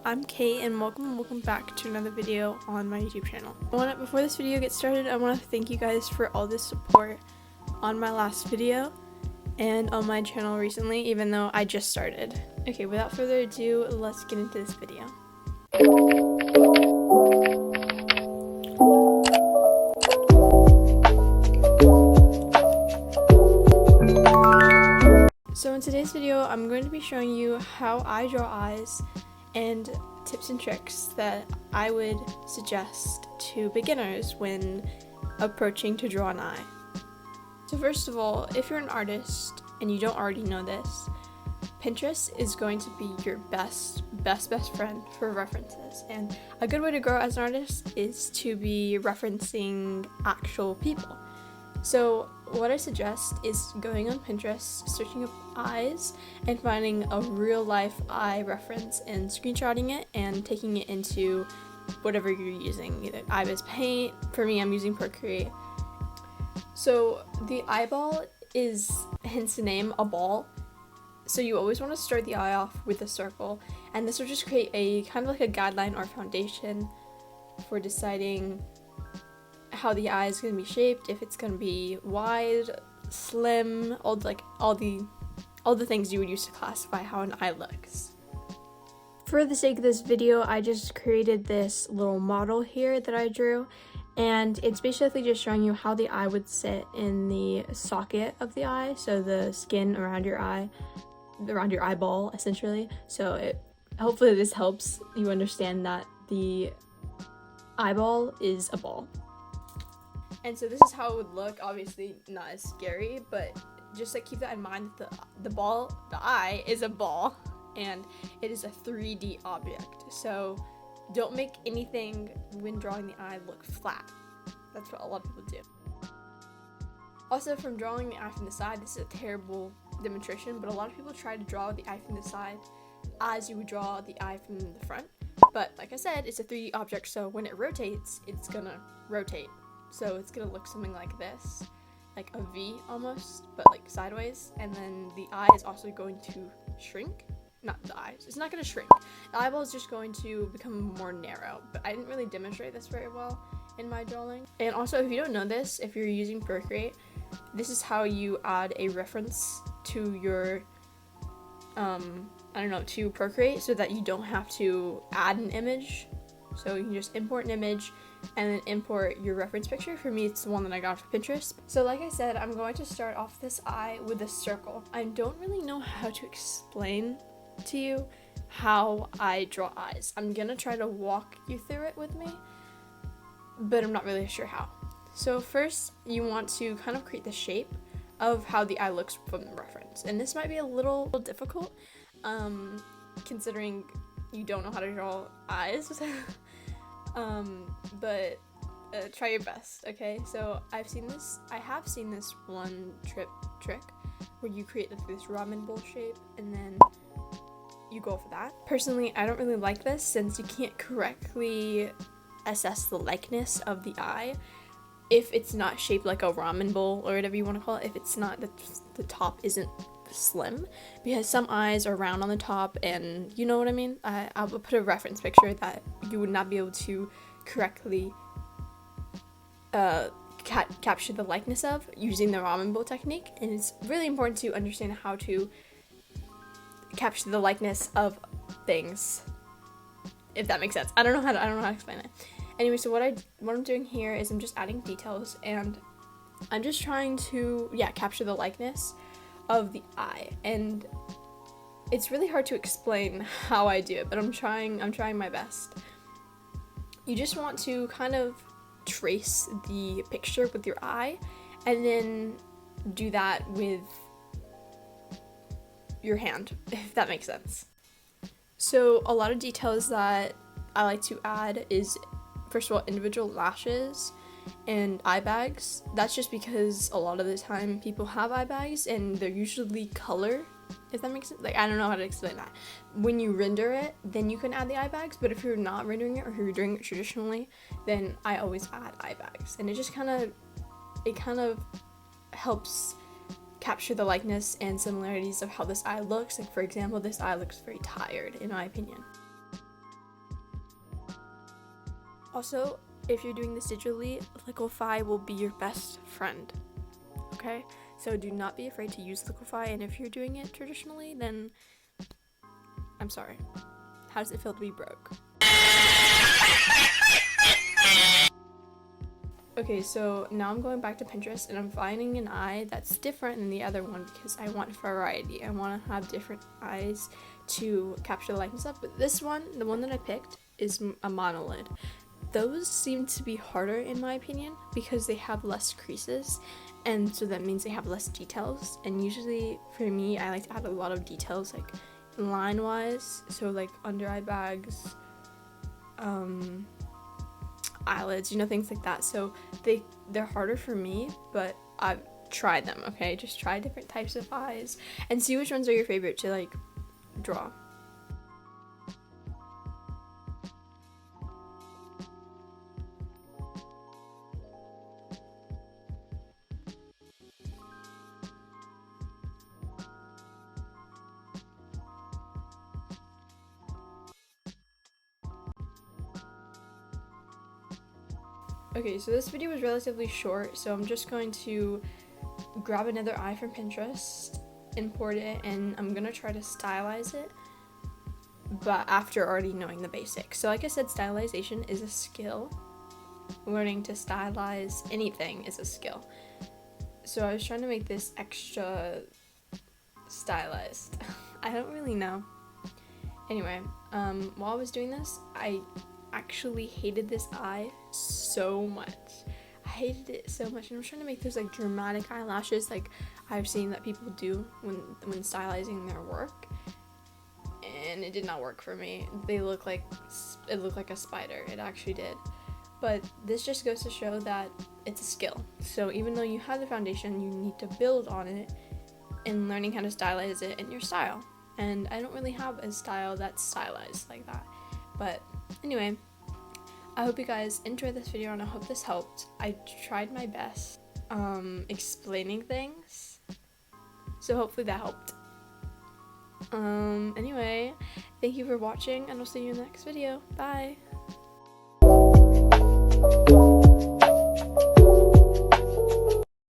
I'm Kate and welcome back to another video on my YouTube channel. Before this video gets started, I want to thank you guys for all the support on my last video and on my channel recently, even though I just started. Okay, without further ado, let's get into this video. So in today's video, I'm going to be showing you how I draw eyes and tips and tricks that I would suggest to beginners when approaching to draw an eye. So first of all, if you're an artist and you don't already know this, Pinterest is going to be your best friend for references. And a good way to grow as an artist is to be referencing actual people. So what I suggest is going on Pinterest, searching up eyes, and finding a real life eye reference and screenshotting it and taking it into whatever you're using, either Ibis Paint. For me, I'm using Procreate. So the eyeball is, hence the name, a ball. So you always want to start the eye off with a circle, and this will just create a kind of like a guideline or foundation for deciding how the eye is going to be shaped, if it's going to be wide, slim, all the things you would use to classify how an eye looks. For the sake of this video, I just created this little model here that I drew, and it's basically just showing you how the eye would sit in the socket of the eye, so the skin around your eye, around your eyeball essentially. So hopefully this helps you understand that the eyeball is a ball. And so this is how it would look. Obviously not as scary, but just like keep that in mind that the eye is a ball and it is a 3D object. So don't make anything when drawing the eye look flat. That's what a lot of people do. Also, from drawing the eye from the side, this is a terrible demonstration, but a lot of people try to draw the eye from the side as you would draw the eye from the front. But like I said, it's a 3D object, so when it rotates, it's gonna rotate. So it's gonna look something like this, like a V almost, but like sideways. And then the eye is also going to shrink. Not the eyes, it's not gonna shrink. The eyeball is just going to become more narrow, but I didn't really demonstrate this very well in my drawing. And also, if you don't know this, if you're using Procreate, this is how you add a reference to your, to Procreate, so that you don't have to add an image. So you can just import an image and then import your reference picture. For me, it's the one that I got from Pinterest. So like I said, I'm going to start off this eye with a circle. I don't really know how to explain to you how I draw eyes. I'm gonna try to walk you through it with me, but I'm not really sure how. So first, you want to kind of create the shape of how the eye looks from the reference. And this might be a little difficult, considering you don't know how to draw eyes. But try your best, okay? So I have seen this one trick where you create this ramen bowl shape and then you go for that. Personally, I don't really like this since you can't correctly assess the likeness of the eye if it's not shaped like a ramen bowl or whatever you want to call it, if it's not, the top isn't slim, because some eyes are round on the top, and you know what I mean. I'll put a reference picture that you would not be able to correctly capture the likeness of using the ramen bowl technique. And it's really important to understand how to capture the likeness of things, if that makes sense. I don't know how to explain it. Anyway, so what I'm doing here is I'm just adding details, and I'm just trying to capture the likeness of the eye. And it's really hard to explain how I do it, but I'm trying my best. You just want to kind of trace the picture with your eye and then do that with your hand, if that makes sense. So a lot of details that I like to add is, first of all, individual lashes and eye bags. That's just because a lot of the time people have eye bags and they're usually color, if that makes sense. Like, I don't know how to explain that. When you render it, then you can add the eye bags, but if you're not rendering it or if you're doing it traditionally, then I always add eye bags. And it just kind of helps capture the likeness and similarities of how this eye looks. Like, for example, this eye looks very tired, in my opinion. Also, if you're doing this digitally, liquify will be your best friend, okay? So do not be afraid to use liquify, and if you're doing it traditionally, then I'm sorry. How does it feel to be broke? Okay, so now I'm going back to Pinterest and I'm finding an eye that's different than the other one because I want variety. I want to have different eyes to capture the likeness of. But this one, the one that I picked, is a monolid. Those seem to be harder in my opinion because they have less creases, and so that means they have less details. And usually for me, I like to add a lot of details, like line wise, so like under eye bags, eyelids, things like that. So they're harder for me, but I've tried them. Okay, just try different types of eyes and see which ones are your favorite to like draw. Okay, so this video was relatively short, so I'm just going to grab another eye from Pinterest, import it, and I'm gonna try to stylize it, but after already knowing the basics. So like I said, stylization is a skill. Learning to stylize anything is a skill. So I was trying to make this extra stylized. I don't really know. Anyway, while I was doing this, I actually hated this eye so much. I hated it so much, and I was trying to make those like dramatic eyelashes like I've seen that people do when stylizing their work, and it did not work for me. It looked like a spider. It actually did. But this just goes to show that it's a skill. So even though you have the foundation, you need to build on it in learning how to stylize it in your style. And I don't really have a style that's stylized like that. But anyway, I hope you guys enjoyed this video and I hope this helped. I tried my best explaining things, so hopefully that helped. Anyway, thank you for watching and I'll see you in the next video. Bye!